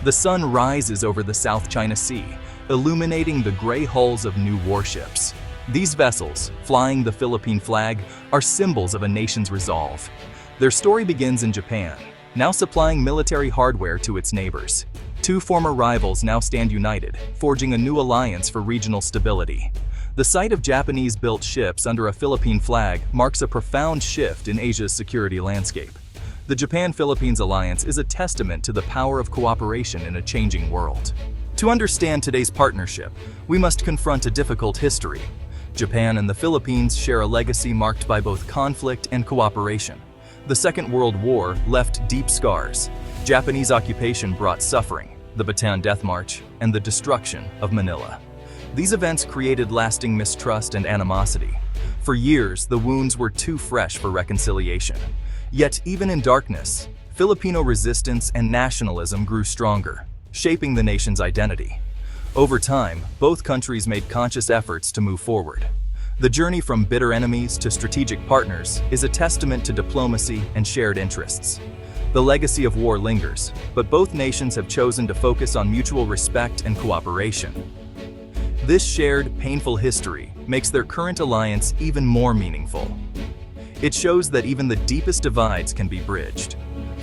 The sun rises over the South China Sea, illuminating the gray hulls of new warships. These vessels, flying the Philippine flag, are symbols of a nation's resolve. Their story begins in Japan, now supplying military hardware to its neighbors. Two former rivals now stand united, forging a new alliance for regional stability. The sight of Japanese-built ships under a Philippine flag marks a profound shift in Asia's security landscape. The Japan-Philippines alliance is a testament to the power of cooperation in a changing world. To understand today's partnership, we must confront a difficult history. Japan and the Philippines share a legacy marked by both conflict and cooperation. The Second World War left deep scars. Japanese occupation brought suffering, the Bataan Death March, and the destruction of Manila. These events created lasting mistrust and animosity. For years, the wounds were too fresh for reconciliation. Yet, even in darkness, Filipino resistance and nationalism grew stronger, shaping the nation's identity. Over time, both countries made conscious efforts to move forward. The journey from bitter enemies to strategic partners is a testament to diplomacy and shared interests. The legacy of war lingers, but both nations have chosen to focus on mutual respect and cooperation. This shared, painful history makes their current alliance even more meaningful. It shows that even the deepest divides can be bridged.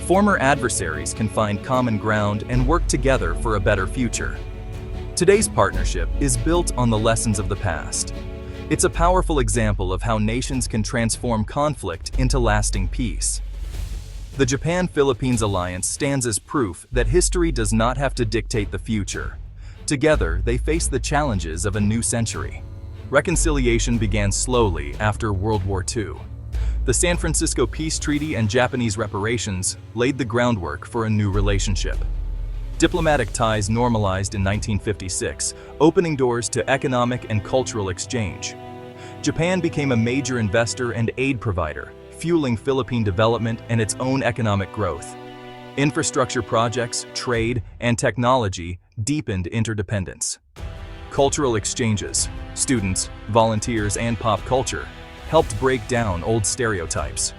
Former adversaries can find common ground and work together for a better future. Today's partnership is built on the lessons of the past. It's a powerful example of how nations can transform conflict into lasting peace. The Japan-Philippines alliance stands as proof that history does not have to dictate the future. Together, they face the challenges of a new century. Reconciliation began slowly after World War II. The San Francisco Peace Treaty and Japanese reparations laid the groundwork for a new relationship. Diplomatic ties normalized in 1956, opening doors to economic and cultural exchange. Japan became a major investor and aid provider, fueling Philippine development and its own economic growth. Infrastructure projects, trade, and technology deepened interdependence. Cultural exchanges, students, volunteers, and pop culture helped break down old stereotypes.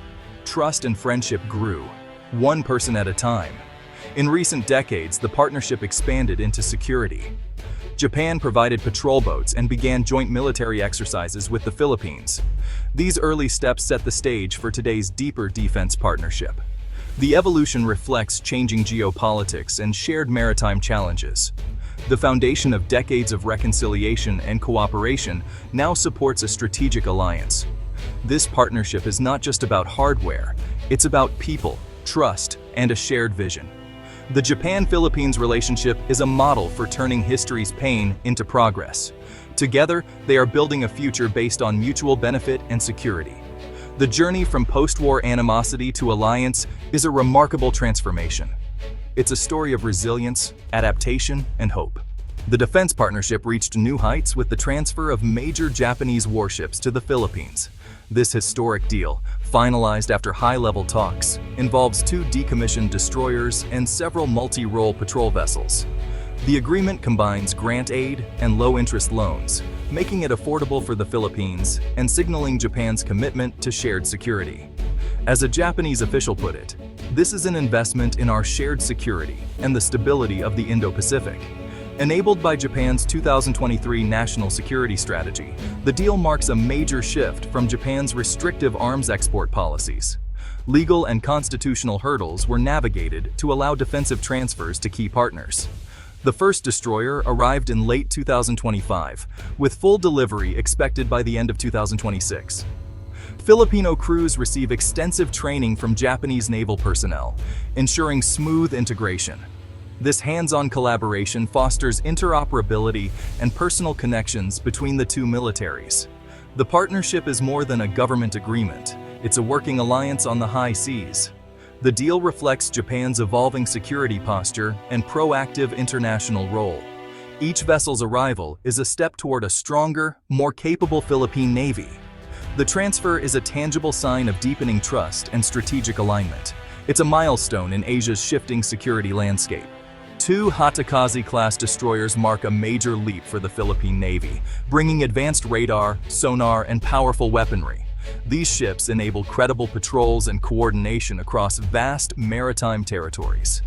Trust and friendship grew, one person at a time. In recent decades, the partnership expanded into security. Japan provided patrol boats and began joint military exercises with the Philippines. These early steps set the stage for today's deeper defense partnership. The evolution reflects changing geopolitics and shared maritime challenges. The foundation of decades of reconciliation and cooperation now supports a strategic alliance. This partnership is not just about hardware, it's about people, trust, and a shared vision. The Japan-Philippines relationship is a model for turning history's pain into progress. Together, they are building a future based on mutual benefit and security. The journey from post-war animosity to alliance is a remarkable transformation. It's a story of resilience, adaptation, and hope. The defense partnership reached new heights with the transfer of major Japanese warships to the Philippines. This historic deal, finalized after high-level talks, involves 2 decommissioned destroyers and several multi-role patrol vessels. The agreement combines grant aid and low-interest loans, making it affordable for the Philippines and signaling Japan's commitment to shared security. As a Japanese official put it, "This is an investment in our shared security and the stability of the Indo-Pacific." Enabled by Japan's 2023 National Security Strategy, the deal marks a major shift from Japan's restrictive arms export policies. Legal and constitutional hurdles were navigated to allow defensive transfers to key partners. The first destroyer arrived in late 2025, with full delivery expected by the end of 2026. Filipino crews receive extensive training from Japanese naval personnel, ensuring smooth integration. This hands-on collaboration fosters interoperability and personal connections between the two militaries. The partnership is more than a government agreement, it's a working alliance on the high seas. The deal reflects Japan's evolving security posture and proactive international role. Each vessel's arrival is a step toward a stronger, more capable Philippine Navy. The transfer is a tangible sign of deepening trust and strategic alignment. It's a milestone in Asia's shifting security landscape. 2 Hatakaze-class destroyers mark a major leap for the Philippine Navy, bringing advanced radar, sonar, and powerful weaponry. These ships enable credible patrols and coordination across vast maritime territories.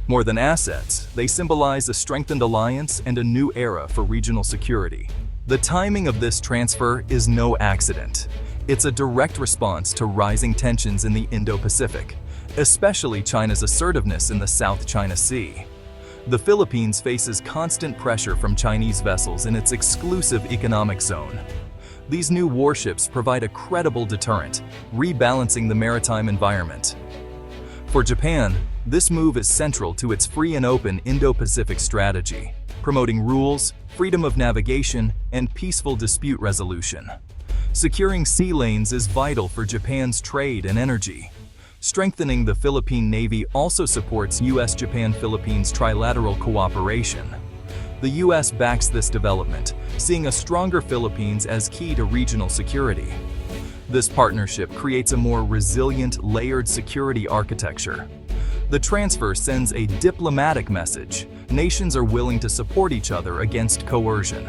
More than assets, they symbolize a strengthened alliance and a new era for regional security. The timing of this transfer is no accident. It's a direct response to rising tensions in the Indo-Pacific, especially China's assertiveness in the South China Sea. The Philippines faces constant pressure from Chinese vessels in its exclusive economic zone. These new warships provide a credible deterrent, rebalancing the maritime environment. For Japan, this move is central to its free and open Indo-Pacific strategy, promoting rules, freedom of navigation, and peaceful dispute resolution. Securing sea lanes is vital for Japan's trade and energy. Strengthening the Philippine Navy also supports U.S.-Japan-Philippines trilateral cooperation. The U.S. backs this development, seeing a stronger Philippines as key to regional security. This partnership creates a more resilient, layered security architecture. The transfer sends a diplomatic message. Nations are willing to support each other against coercion.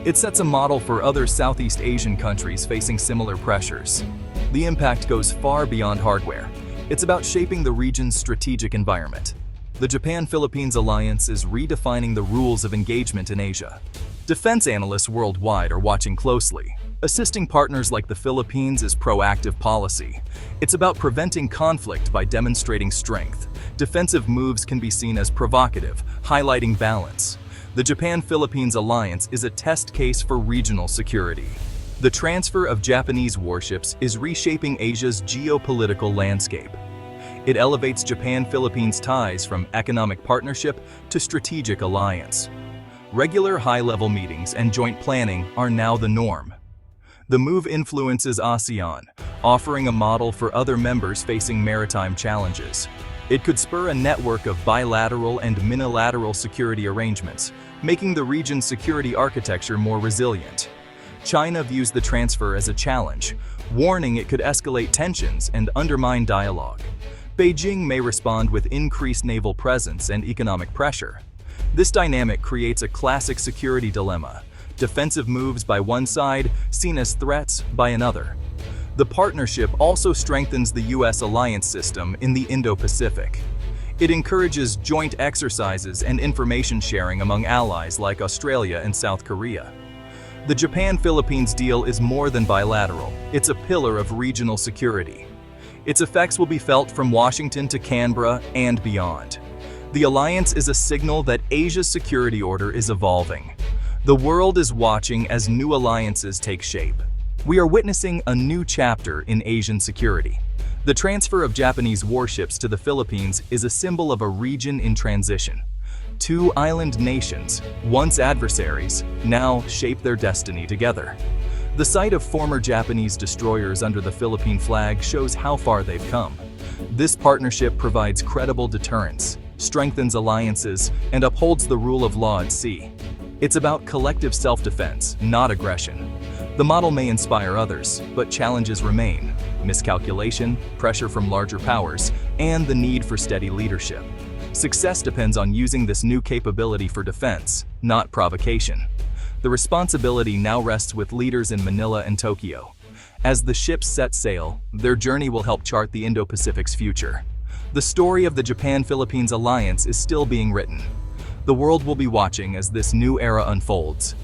It sets a model for other Southeast Asian countries facing similar pressures. The impact goes far beyond hardware. It's about shaping the region's strategic environment. The Japan-Philippines alliance is redefining the rules of engagement in Asia. Defense analysts worldwide are watching closely. Assisting partners like the Philippines is proactive policy. It's about preventing conflict by demonstrating strength. Defensive moves can be seen as provocative, highlighting balance. The Japan-Philippines alliance is a test case for regional security. The transfer of Japanese warships is reshaping Asia's geopolitical landscape. It elevates Japan-Philippines ties from economic partnership to strategic alliance. Regular high-level meetings and joint planning are now the norm. The move influences ASEAN, offering a model for other members facing maritime challenges. It could spur a network of bilateral and multilateral security arrangements, making the region's security architecture more resilient. China views the transfer as a challenge, warning it could escalate tensions and undermine dialogue. Beijing may respond with increased naval presence and economic pressure. This dynamic creates a classic security dilemma. Defensive moves by one side, seen as threats by another. The partnership also strengthens the U.S. alliance system in the Indo-Pacific. It encourages joint exercises and information sharing among allies like Australia and South Korea. The Japan-Philippines deal is more than bilateral. It's a pillar of regional security. Its effects will be felt from Washington to Canberra and beyond. The alliance is a signal that Asia's security order is evolving. The world is watching as new alliances take shape. We are witnessing a new chapter in Asian security. The transfer of Japanese warships to the Philippines is a symbol of a region in transition. Two island nations, once adversaries, now shape their destiny together. The sight of former Japanese destroyers under the Philippine flag shows how far they've come. This partnership provides credible deterrence, strengthens alliances, and upholds the rule of law at sea. It's about collective self-defense, not aggression. The model may inspire others, but challenges remain: miscalculation, pressure from larger powers, and the need for steady leadership. Success depends on using this new capability for defense, not provocation. The responsibility now rests with leaders in Manila and Tokyo. As the ships set sail, their journey will help chart the Indo-Pacific's future. The story of the Japan-Philippines alliance is still being written. The world will be watching as this new era unfolds,